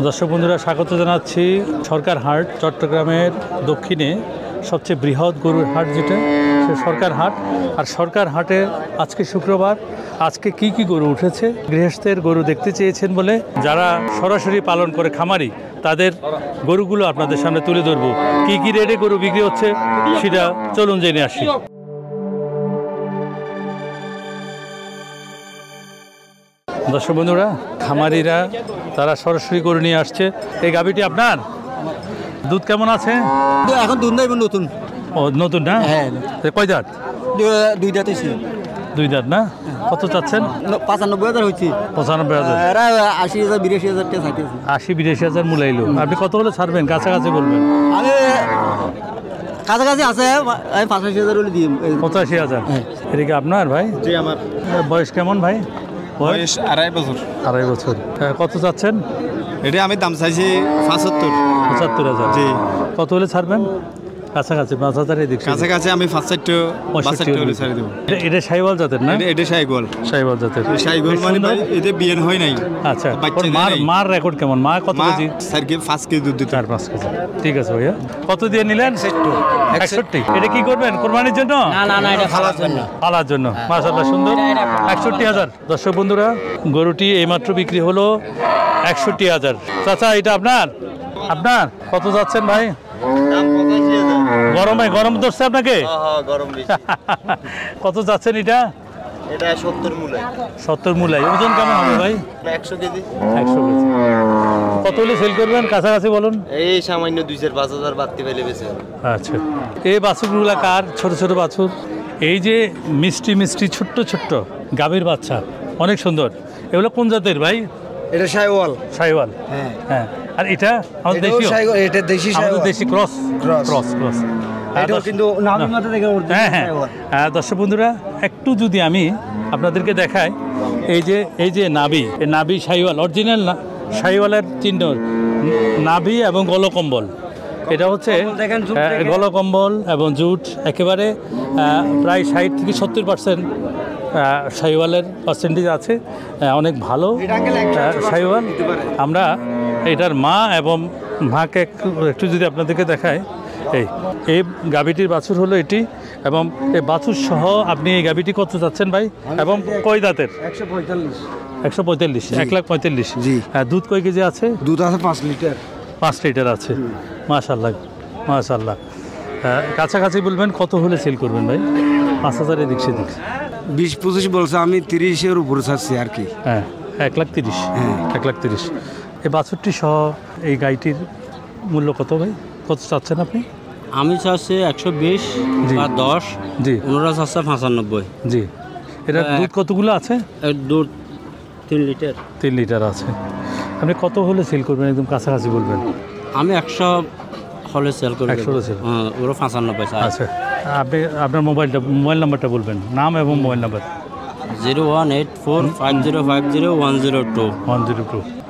দর্শক বন্ধুরা, স্বাগত জানাচ্ছি সরকার হাট, চট্টগ্রামের দক্ষিণে সবচেয়ে বৃহৎ গরুর হাট যেটা, সে সরকার হাট। আর সরকার হাটে আজকে শুক্রবার, আজকে কি কি গরু উঠেছে, গৃহস্থের গরু দেখতে চেয়েছেন বলে যারা সরাসরি পালন করে খামারি, তাদের গরুগুলো আপনাদের সামনে তুলে ধরবো। কি কি রেটে গরু বিক্রি হচ্ছে সেটা চলুন জেনে আসি। দর্শক বন্ধুরা, খামারিরা তারা সরাসরি গরু নিয়ে আসছে। এই গাভীটি আপনার? দুধ কেমন আছে এখন? দুধ নাই, নতুন। ও নতুন না? হ্যাঁ। কয় দাঁত? দুই দাঁত। দুই দাঁত না? কত চাচ্ছেন? 95,000 হচ্ছে। 95,000? 80,000 82,000 টাকা। 80-82,000 মূলাইলো। আপনি কত হলে ছাড়বেন? কাছাকাছি বলবেন। আমি কাছাকাছি আছে, আমি 85,000 হলে দিই। 85,000? এদিকে আপনার ভাই? জি আমার। বয়স কেমন ভাই? বয়স 2.5 বছর। 2.5 বছর। কত চাচ্ছেন? এটা আমি দাম চাইছি 75,000। জি। কত হলে ছাড়বেন? কাছাকাছি 5,000 এর দিকে। কাছাকাছি আমি 65 হলে ছাড়ি দেব। এটা শাইওয়াল জাতের না? এটা শাইওয়াল। শাইওয়াল জাতের। শাইওয়াল মানে এতে বিয়ান হয় নাই। আচ্ছা, মার রেকর্ড কেমন? মা কত কেজি? 5 কেজি দুধ দিতে। 4-5 কেজি। ঠিক আছে ভাইয়া। কত দিয়ে নিলেন? 61। এটা কি করবেন? কোরবানির জন্য? না, এটা ফালার জন্য। ফালার জন্য। মাশাআল্লাহ, সুন্দর। 61,000। দর্শক বন্ধুরা, গরুটি এইমাত্র বিক্রি হলো 61,000। চাচা, এটা আপনার? আপনার কত যাচ্ছেন ভাই? গরম ধরছে আপনাকে? কত যাচ্ছেন এটা? এটা 70 মূলাই। ওজন কেমন হবে ভাই? 100 কেজি। 100 কেজি। কত হলে সেল করবেন? কাছাকাছি বলুন। এই সামান্য 2,000-5,000 বাড়তি পেলে বেশি। আচ্ছা, এই বাছুরগুলা কার? ছোট ছোট বাছুর। এই যে মিষ্টি মিষ্টি ছোট্ট ছোট্ট গাভীর বাচ্চা, অনেক সুন্দর। এগুলো কোন জাতের ভাই? এটা শাইওয়াল। শাইওয়াল, হ্যাঁ। আর এটা আমাদের দেশীয়? এটা দেশি শাইওয়াল। দেশি ক্রস। এটা কিন্তু নামের মধ্যে দেখে হ্যাঁ। দর্শক বন্ধুরা, একটু যদি আমি আপনাদেরকে দেখাই, এই যে নাভি, এই নাভি শাইওয়াল, অরিজিনাল শাইওয়ালের চিহ্ন, নাভি এবং গলকম্বল। এটা হচ্ছে গলকম্বল এবং জুট একেবারে প্রায় 60-70% শাইওয়ালের পার্সেন্টেজ আছে। অনেক ভালো শাইওয়াল। আমরা এটার মা এবং মাকে একটু যদি আপনাদেরকে দেখায়, এই গাভীটির বাছুর হলো এটি, এবং এই বাছুর সহ আপনি এই গাভীটি কত চাচ্ছেন ভাই? এবং কয় দাঁতের? 145। 1,45,000। জি। দুধ কয় কেজি আছে? দুধ আছে 5 লিটার। 5 লিটার আছে। মাশাআল্লাহ। কাছাকাছি বলবেন, কত হলে সেল করবেন ভাই? 5,000 এদিক সেদিক। 20-25 বলছে, আমি 30-এর উপরে চাচ্ছি আর কি। হ্যাঁ, 1,30,000। 1,30,000। এই বাছুরটি সহ এই গাইটির মূল্য কত ভাই? কত চাচ্ছেন আপনি? আমি চাচ্ছি 120 বা 10। জি। ওনারা চাচ্ছে 95। জি। এটা দুধ কতগুলো আছে? দুধ 3 লিটার। 3 লিটার আছে। আপনি কত হলে সেল করবেন? একদম কাছাকাছি বলবেন। আমি 100 হলে সেল করি। 100 হলে সেল? হ্যাঁ, ওরা 95 চাই। আচ্ছা, আপনি আপনার মোবাইল নাম্বারটা বলবেন, নাম এবং মোবাইল নাম্বার। 01845050 102।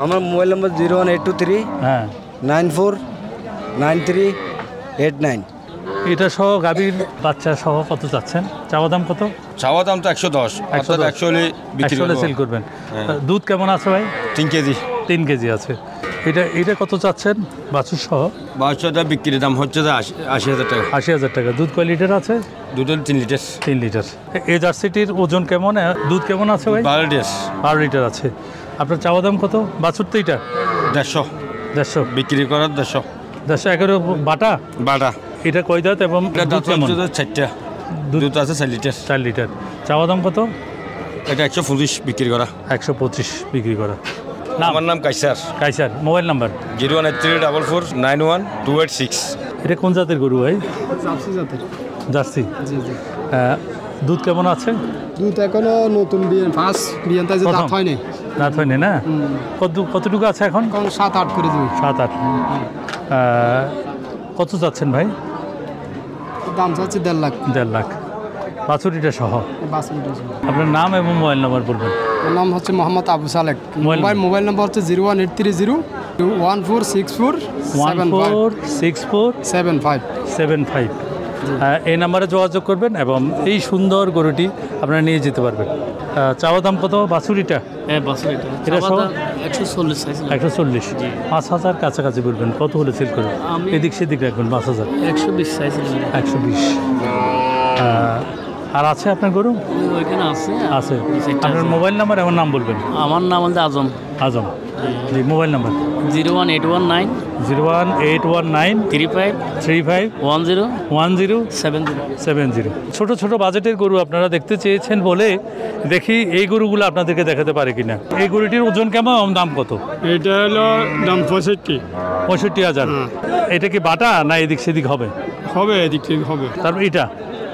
আমার মোবাইল নাম্বার 01823 হ্যাঁ 949389। এটা সহ গাভীর বাচ্চা সহ কত চাচ্ছেন? চাওয়া দাম কত? চাওয়া দাম তো 110। 100 হলে বিক্রি হলে সেল করবেন। দুধ কেমন আছে ভাই? 3 কেজি। 3 কেজি আছে। এটা কত চাচ্ছেন বাছুর সহ? বাচ্চাটা বিক্রির দাম হচ্ছে 80,000 টাকা। 80,000 টাকা। দুধ কয় লিটার আছে? দুধ 3 লিটার। 3 লিটার। এই জার্সিটির ওজন কেমন? দুধ কেমন আছে ভাই? 12 লিটার আছে। আপনার চাওয়া দাম কত? বাছুর তো এটা 150 বিক্রি করার 150 একেবারে বাটা। এটা কয় দাঁত এবং দুধ কেমন? 4টা। দুধ আছে 4 লিটার। 4 লিটার। চাওয়া দাম কত? এটা 125 বিক্রি করা। 125 বিক্রি করা। আমার নাম কাইসার। Mobile number 01344912886। এটা কোন জাতের গরু ভাই? জার্সি। জি। দুধ কেমন আছে? দুধ এখনো নতুন বিয়ান তাই দাঁত হয়নি। দাঁত হয়নি না? কতটুকু আছে এখন? 7-8 করে দিবি। 7-8। কত যাচ্ছেন ভাই? দাম চাচ্ছি 1.5 লাখ। 1.5 লাখ। বাছুরিটা সহ? আপনার নাম এবং মোবাইল নাম্বার বলবেন। আমার নাম হচ্ছে মোহাম্মদ আবু সালেক। মোবাইল নাম্বার হচ্ছে 01830146475। এই নাম্বারে যোগাযোগ করবেন এবং এই সুন্দর গরুটি আপনারা নিয়ে যেতে পারবেন। চাওয়া দাম কত বাছুরিটা? বছর এটা সব 140 চাইছিলাম। 140, 5,000 কাছাকাছি বলবেন, কত হলে সেল করবেন? আমি- এদিক সেদিক রাখবেন 5,000, 120 চাইছিলাম। 120। আর আছে আপনার গরু? ওইখানে আছে। আছে। আপনার মোবাইল নাম্বার এবং নাম বলবেন। আমার নাম হচ্ছে আজম। আজম জি, মোবাইল নাম্বার 01819 01819 35 35 10 10 70। 70। ছোট ছোট বাজেটের গরু আপনারা দেখতে চেয়েছেন বলে দেখি এই গরুগুলো আপনাদেরকে দেখাতে পারে কিনা। এই গরুটির ওজন কেমন এবং দাম কত? এটা হলো দাম 65 65,000। এটা কি বাটা না এদিক সেদিক হবে? হবে, এদিক থেকে হবে। তারপর এটা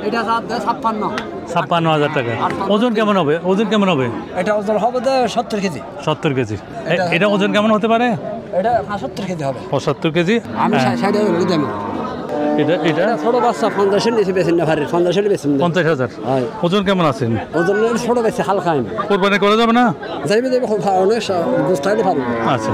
এটা 56। 56,000 টাকা। ওজন কেমন হবে? ওজন কেমন হবে? এটা ওজন হবে 70 কেজি। 70 কেজি। এটা ওজন কেমন হতে পারে? এটা 75 কেজি হবে। 75 কেজি। আমি হ্যাঁ। 60 টাকা দাম। এটা এটা ছোট বাচ্চা 50 নিচে বেশি না ভারে, 50 বেশি না। 50,000। হয়। ওজন কেমন আছে? ওজন ছোট বেশি হালকা আমি। কোরবানি করা যাবে না? যাইবে অনেক বুঝতে পারবো। আচ্ছা,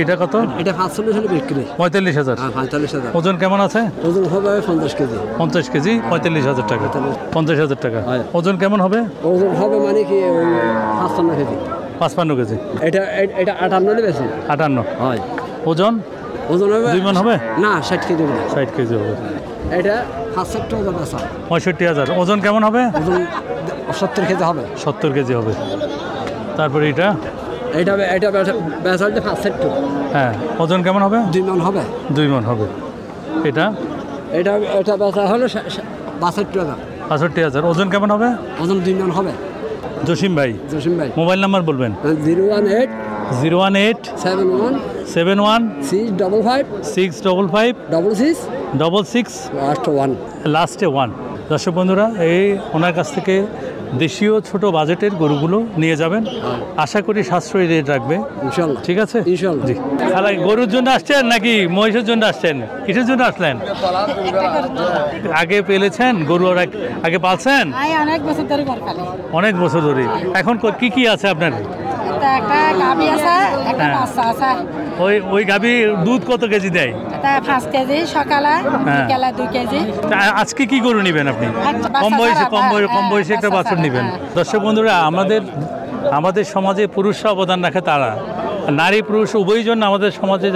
এটা কত? এটা 45 হলে বিক্রি। 45,000। 45,000। ওজন কেমন আছে? ওজন হবে 50 কেজি। 50 কেজি 45,000 টাকা। 50,000 টাকা। ওজন কেমন হবে? ওজন হবে মানে কি 55 কেজি। 55 কেজি। এটা এটা 58 হলে বেশি। 58। হয়। ওজন ওজন হবে 2 মণ হবে? না 60 কেজি হবে। 60 কেজি হবে। এটা 65,000 বেচা। 65,000। ওজন কেমন হবে? ওজন 70 কেজি হবে। 70 কেজি হবে। তারপরে এটা এটা এটা বেচা হচ্ছে 65। হ্যাঁ, ওজন কেমন হবে? 2 মণ হবে। 2 মণ হবে। এটা এটা এটা বেচা হলো 62,000। 65,000। ওজন কেমন হবে? ওজন 2 মণ হবে। জসিম ভাই, জসিম ভাই মোবাইল নাম্বার বলবেন। 018 018 71 71 655 655 66 66 1 লাস্টে 1। দর্শক বন্ধুরা, এই ওনার কাছ থেকে দেশীয় ছোট বাজেটের গরুগুলো নিয়ে যাবেন। আশা করি সাশ্রয়ী রেট রাখবে, ইনশাআল্লাহ। ঠিক আছে? ইনশাআল্লাহ। জি। খালা গরুর জন্য আসছেন নাকি মহিষের জন্য আসছেন? কিসের জন্য আসলেন? আগে পেলেছেন গরু? আগে পালছেন? অনেক বছর ধরে গরু পালি। অনেক বছর ধরে। এখন কি কি আছে আপনার? একটা গাভী আছে, একটা হ্যাঁ। বাচ্চা আছে। ওই গাভী দুধ কত কেজি দেয়? এটা 5 কেজি সকালে, হ্যাঁ। বিকালে 2 কেজি। তা আজকে কি গরু নেবেন আপনি? একটা বাচ্চা কম বয়সে ছাড়া, কম বয়সে একটা বাচ্চা বাছুর ছাড়া, নেবেন। হ্যাঁ। দর্শক বন্ধুরা, আমাদের সমাজে পুরুষরা অবদান রাখে, তারা নারী পুরুষ উভয় জন্য আমাদের সমাজে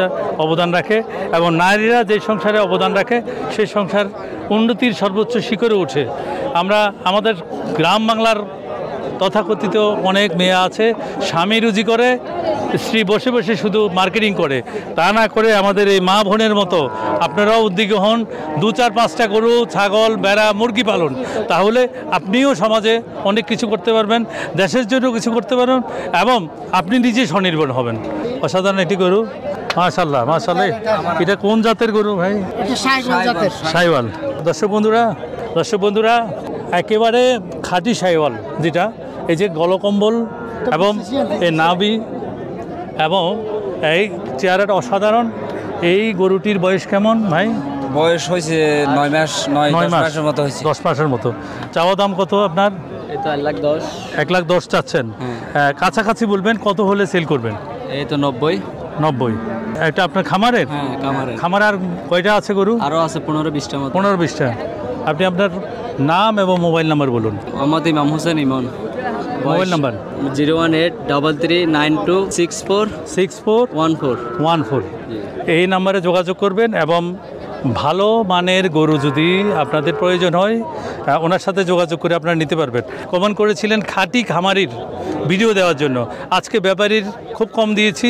অবদান রাখে, এবং নারীরা যে সংসারে অবদান রাখে সেই সংসার উন্নতির সর্বোচ্চ শিখরে ওঠে। আমরা আমাদের গ্রাম বাংলার তথাকথিত অনেক মেয়ে আছে, স্বামী রুজি করে, স্ত্রী বসে বসে শুধু মার্কেটিং করে। তা না করে আমাদের এই মা বোনের মতো আপনারাও উদ্যোগী হন, 2-4-5টা গরু, ছাগল, ভেড়া, মুরগি পালন। তাহলে আপনিও সমাজে অনেক কিছু করতে পারবেন, দেশের জন্য কিছু করতে পারবেন, এবং আপনি নিজে স্বনির্ভর হবেন। অসাধারণ একটি গরু, মাশাআল্লাহ মাশাআল্লাহ। এটা কোন জাতের গরু ভাই? এটা শাইওয়াল জাতের। শাইওয়াল। দর্শক বন্ধুরা একেবারে খাঁটি শাইওয়াল, যেটা এই যে গলকম্বল এবং এই নাভি এবং এই চেহারাটা অসাধারণ। এই গরুটির বয়স কেমন ভাই? বয়স হয়েছে 9 মাস, 9 মাসের মতো হয়েছে। 10 মাসের মতো। চাওয়া দাম কত আপনার? এটা 1,10,000। 1,10,000 চাচ্ছেন? কাছাকাছি বলবেন, কত হলে সেল করবেন? এই তো 90। 90। এটা আপনার খামারের? হ্যাঁ, কামারের। খামার আর কয়টা আছে গরু? আরো আছে 15-20টা মতো। 15-20টা। আপনি আপনার নাম এবং মোবাইল নাম্বার বলুন। মোহাম্মদ ইমাম হোসেন ইমন। Mobile number 01833646414। 6414। এই নাম্বারে যোগাযোগ করবেন, এবং ভালো মানের গরু যদি আপনাদের প্রয়োজন হয় ওনার সাথে যোগাযোগ করে আপনারা নিতে পারবেন। কমেন্ট করেছিলেন খাঁটি খামারির ভিডিও দেওয়ার জন্য, আজকে ব্যাপারীর খুব কম দিয়েছি,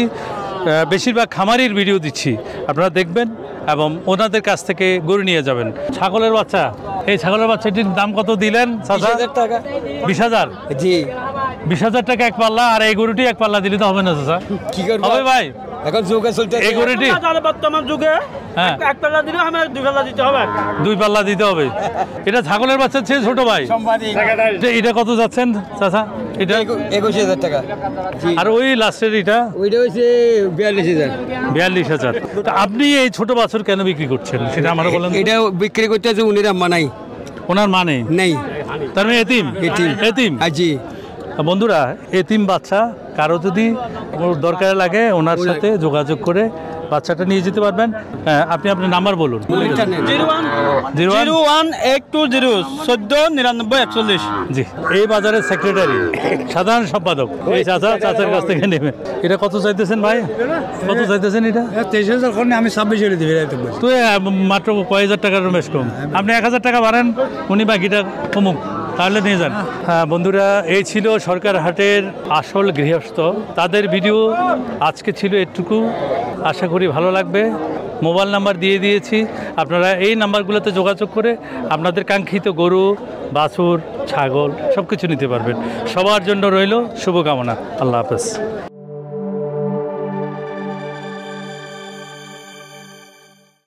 বেশিরভাগ খামারির ভিডিও দিচ্ছি। আপনারা দেখবেন এবং ওনাদের কাছ থেকে গরু নিয়ে যাবেন। ছাগলের বাচ্চা, এই ছাগলের বাচ্চাটির দাম কত দিলেন? 20,000 টাকা। 20,000? জি। 20,000 টাকা এক পাল্লা, আর এই গরুটি এক পাল্লা দিলে তো হবে না চাচা? কি করব হবে ভাই? এখন যুগে চলতে এই গরুটি বর্তমান যুগে হ্যাঁ এক পাল্লা দিলে আমি 2 পাল্লা দিতে হবে। 2 পাল্লা দিতে হবে। এটা ছাগলের বাচ্চা চেয়ে ছোট ভাই। এটা কত যাচ্ছেন চাচা? এটা 21,000 টাকা। জি। আর ওই লাস্টের এটা ওইটা হইছে 42,000। 42,000। তা আপনি এই ছোট বাছুর কেন বিক্রি করছেন সেটা আমরা বলেন। এটা বিক্রি করতে আছে উনির আম্মা নাই। ওনার মানে নেই। তার মানে এতিম? এতিম। জি। বন্ধুরা, এতিম বাচ্চা কারো যদি দরকার লাগে ওনার সাথে যোগাযোগ করে বাচ্চাটা নিয়ে যেতে পারবেন। আপনি আপনার নাম্বার বলুন। 01-82-0-14-99-41। জি, এই বাজারের সেক্রেটারি, সাধারণ সম্পাদক এই চাচার কাছ থেকে নেবেন। এটা কত চাইতেছেন ভাই? কত চাইতেছেন এটা? 23,000 করে আমি 26,000 দিবি। তুই মাত্র কয় হাজার টাকার বেশ কম। আপনি 1,000 টাকা বাড়ান, উনি বাকিটা কমুক, তাহলে নিয়ে যান। হ্যাঁ বন্ধুরা, এই ছিল সরকার হাটের আসল গৃহস্থ। তাদের ভিডিও আজকে ছিল এটুকু। আশা করি ভালো লাগবে। মোবাইল নাম্বার দিয়ে দিয়েছি, আপনারা এই নাম্বারগুলোতে যোগাযোগ করে আপনাদের কাঙ্ক্ষিত গরু, বাছুর, ছাগল সব কিছু নিতে পারবেন। সবার জন্য রইল শুভকামনা। আল্লাহ হাফেজ।